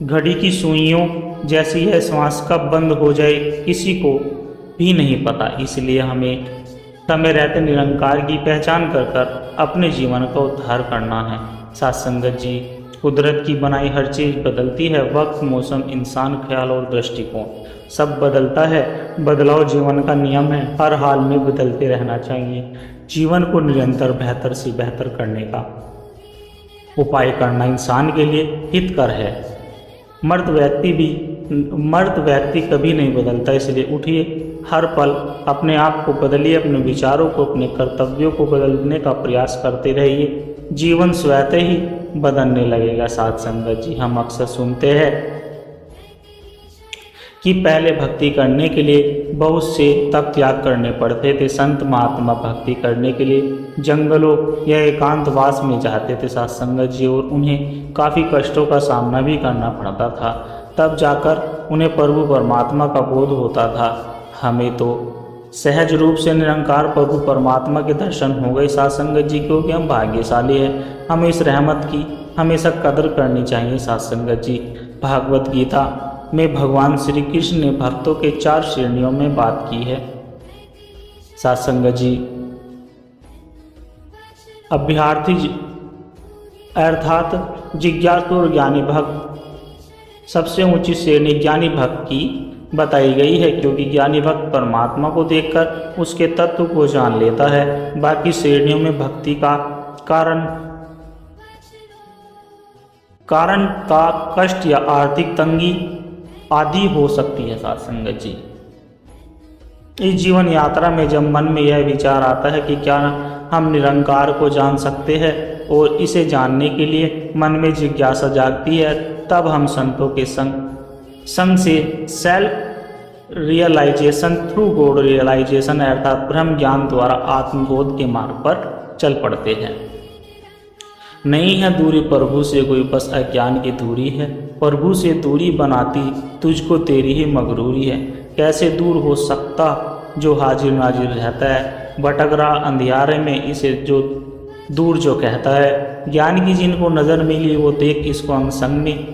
Speaker 4: घड़ी की सुइयों जैसी यह श्वास कब बंद हो जाए किसी को भी नहीं पता, इसलिए हमें समय रहते निरंकार की पहचान कर अपने जीवन का उद्धार करना है। साथ संगत जी, कुदरत की बनाई हर चीज़ बदलती है, वक्त, मौसम, इंसान, ख्याल और दृष्टिकोण सब बदलता है। बदलाव जीवन का नियम है, हर हाल में बदलते रहना चाहिए। जीवन को निरंतर बेहतर से बेहतर करने का उपाय करना इंसान के लिए हितकर है। मर्द व्यक्ति कभी नहीं बदलता, इसलिए उठिए, हर पल अपने आप को बदलिए, अपने विचारों को, अपने कर्तव्यों को बदलने का प्रयास करते रहिए, जीवन स्वतः ही बदलने लगेगा। साथ संगत जी, हम अक्सर सुनते हैं कि पहले भक्ति करने के लिए बहुत से तप त्याग करने पड़ते थे। संत महात्मा भक्ति करने के लिए जंगलों या एकांतवास में जाते थे। साथ संगत जी, और उन्हें काफ़ी कष्टों का सामना भी करना पड़ता था, तब जाकर उन्हें प्रभु परमात्मा का बोध होता था। हमें तो सहज रूप से निरंकार प्रभु परमात्मा के दर्शन हो गए। साथ संगत जी, क्योंकि हम भाग्यशाली हैं, हमें इस रहमत की हमेशा कदर करनी चाहिए। साथ संगत जी, भागवत गीता में भगवान श्री कृष्ण ने भक्तों के 4 श्रेणियों में बात की है। साथ संगत जी, अभ्यार्थी अर्थात जिज्ञासु और ज्ञानी भक्त, सबसे ऊंची श्रेणी ज्ञानी भक्त की बताई गई है, क्योंकि ज्ञानी भक्त परमात्मा को देखकर उसके तत्व को जान लेता है। बाकी श्रेणियों में भक्ति का कारण का कष्ट या आर्थिक तंगी आदि हो सकती है साथ संगत जी। इस जीवन यात्रा में जब मन में यह विचार आता है कि क्या हम निरंकार को जान सकते हैं और इसे जानने के लिए मन में जिज्ञासा जागती है, तब हम संतों के संग से self realisation through God realisation अर्थात ब्रह्म ज्ञान द्वारा आत्मबोध के मार्ग पर चल पड़ते हैं। नहीं है दूरी प्रभु से कोई, बस अज्ञान की दूरी है। प्रभु से दूरी बनाती तुझको तेरी ही मगरूरी है। कैसे दूर हो सकता जो हाजिर नाजिर रहता है, भटक रहा अंधियारे में इसे जो दूर जो कहता है। ज्ञान की जिनको नज़र मिली वो देख इसको अंग संग में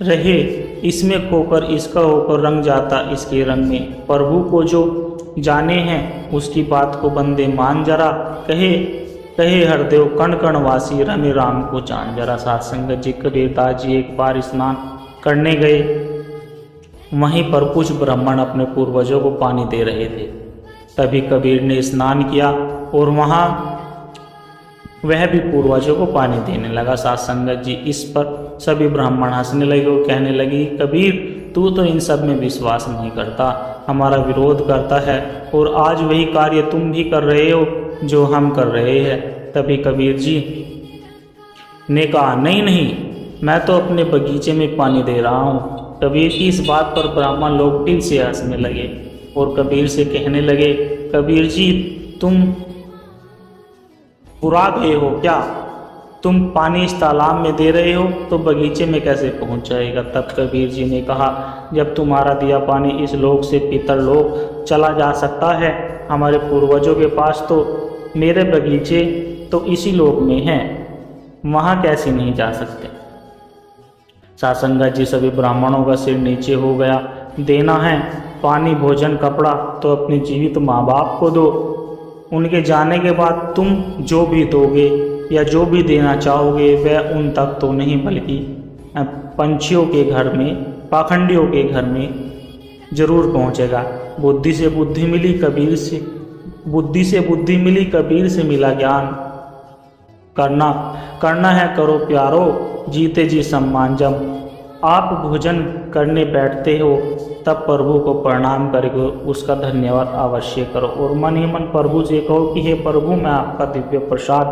Speaker 4: रहे, इसमें खोकर इसका होकर रंग जाता इसके रंग में। प्रभु को जो जाने हैं उसकी बात को बंदे मान जरा, कहे हरदेव कण कण वासी रमे राम को जान जरा। साथ संगत जी कबीरदास जी एक बार स्नान करने गए, वहीं पर कुछ ब्राह्मण अपने पूर्वजों को पानी दे रहे थे। तभी कबीर ने स्नान किया और वहाँ वह भी पूर्वजों को पानी देने लगा। साथ संगत जी इस पर सभी ब्राह्मण हंसने लगे और कहने लगे, कबीर तू तो इन सब में विश्वास नहीं करता, हमारा विरोध करता है और आज वही कार्य तुम भी कर रहे हो जो हम कर रहे हैं। तभी कबीर जी ने कहा, नहीं, मैं तो अपने बगीचे में पानी दे रहा हूँ। कबीर की इस बात पर ब्राह्मण लोग दिल से हंसने लगे और कबीर से कहने लगे, कबीर जी तुम बुरा गए हो क्या? तुम पानी इस तालाब में दे रहे हो तो बगीचे में कैसे पहुंच जाएगा? तब कबीर जी ने कहा, जब तुम्हारा दिया पानी इस लोक से पितर लोक चला जा सकता है, हमारे पूर्वजों के पास तो मेरे बगीचे तो इसी लोक में हैं, वहाँ कैसे नहीं जा सकते। सासंगा जी सभी ब्राह्मणों का सिर नीचे हो गया। देना है पानी भोजन कपड़ा तो अपने जीवित माँ बाप को दो, उनके जाने के बाद तुम जो भी दोगे या जो भी देना चाहोगे वह उन तक तो नहीं बल्कि पंछियों के घर में, पाखंडियों के घर में जरूर पहुँचेगा। बुद्धि से बुद्धि मिली कबीर से, बुद्धि से बुद्धि मिली कबीर से मिला ज्ञान। करना है करो प्यारो, जीते जी सम्मान। जब आप भोजन करने बैठते हो तब प्रभु को प्रणाम करके उसका धन्यवाद अवश्य करो और मन ही मन प्रभु से कहो कि हे प्रभु, मैं आपका दिव्य प्रसाद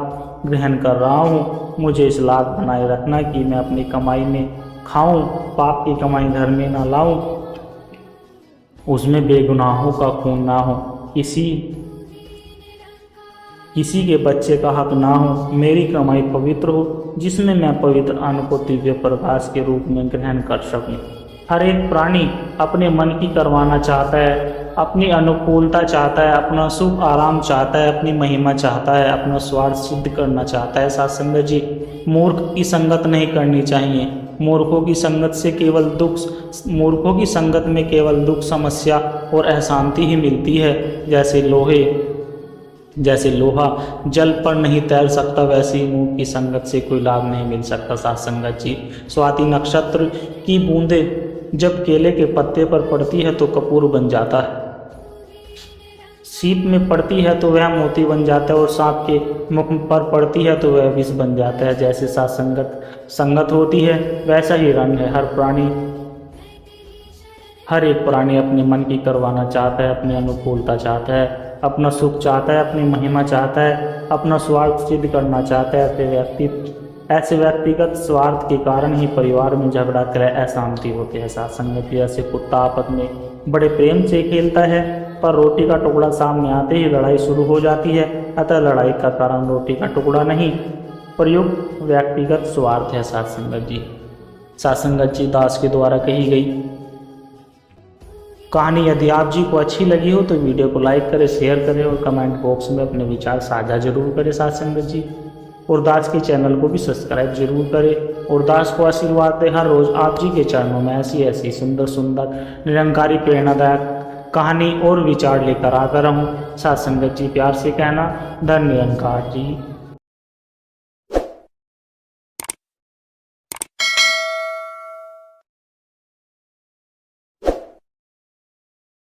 Speaker 4: ग्रहण कर रहा हूँ, मुझे इस लाभ बनाए रखना कि मैं अपनी कमाई में खाऊं, पाप की कमाई घर में ना लाऊं, उसमें बेगुनाहों का खून ना हो, किसी के बच्चे का हक ना हो, मेरी कमाई पवित्र हो जिसमें मैं पवित्र अन्न को दिव्य प्रकाश के रूप में ग्रहण कर सकूं। हर एक प्राणी अपने मन की करवाना चाहता है, अपनी अनुकूलता चाहता है, अपना सुख आराम चाहता है, अपनी महिमा चाहता है, अपना स्वार्थ सिद्ध करना चाहता है। साथ संगत जी मूर्ख की संगत नहीं करनी चाहिए। मूर्खों की संगत में केवल दुख समस्या और अशांति ही मिलती है। जैसे लोहा जल पर नहीं तैर सकता, वैसे ही मूर्ख की संगत से कोई लाभ नहीं मिल सकता। साथ संगत जी स्वाति नक्षत्र की बूंदें जब केले के पत्ते पर पड़ती है तो कपूर बन जाता है, सीप में पड़ती है तो वह मोती बन जाता है और सांप के मुख पर पड़ती है तो वह विष बन जाता है। जैसे साथ संगत होती है वैसा ही रंग है। हर एक प्राणी अपने मन की करवाना चाहता है, अपनी अनुकूलता चाहता है, अपना सुख चाहता है, अपनी महिमा चाहता है, अपना स्वार्थ सिद्ध करना चाहता है। ऐसे व्यक्तिगत स्वार्थ के कारण ही परिवार में झगड़ा कलह अशांति होती है। साथ संगत जैसे कुत्ता आपस में बड़े प्रेम से खेलता है पर रोटी का टुकड़ा सामने आते ही लड़ाई शुरू हो जाती है। अतः लड़ाई का कारण रोटी का टुकड़ा नहीं, प्रयुक्त व्यक्तिगत स्वार्थ है। साथ संगत जी दास के द्वारा कही गई कहानी यदि आप जी को अच्छी लगी हो तो वीडियो को लाइक करें, शेयर करें और कमेंट बॉक्स में अपने विचार साझा जरूर करें। साथ संगत जी और दास के चैनल को भी सब्सक्राइब जरूर करें और दास को आशीर्वाद दे हर रोज आप जी के चरणों में ऐसी सुंदर निरंकारी प्रेरणादायक कहानी और विचार लेकर आता रहूं। साथ संगत जी प्यार से कहना, धन्य निरंकार जी।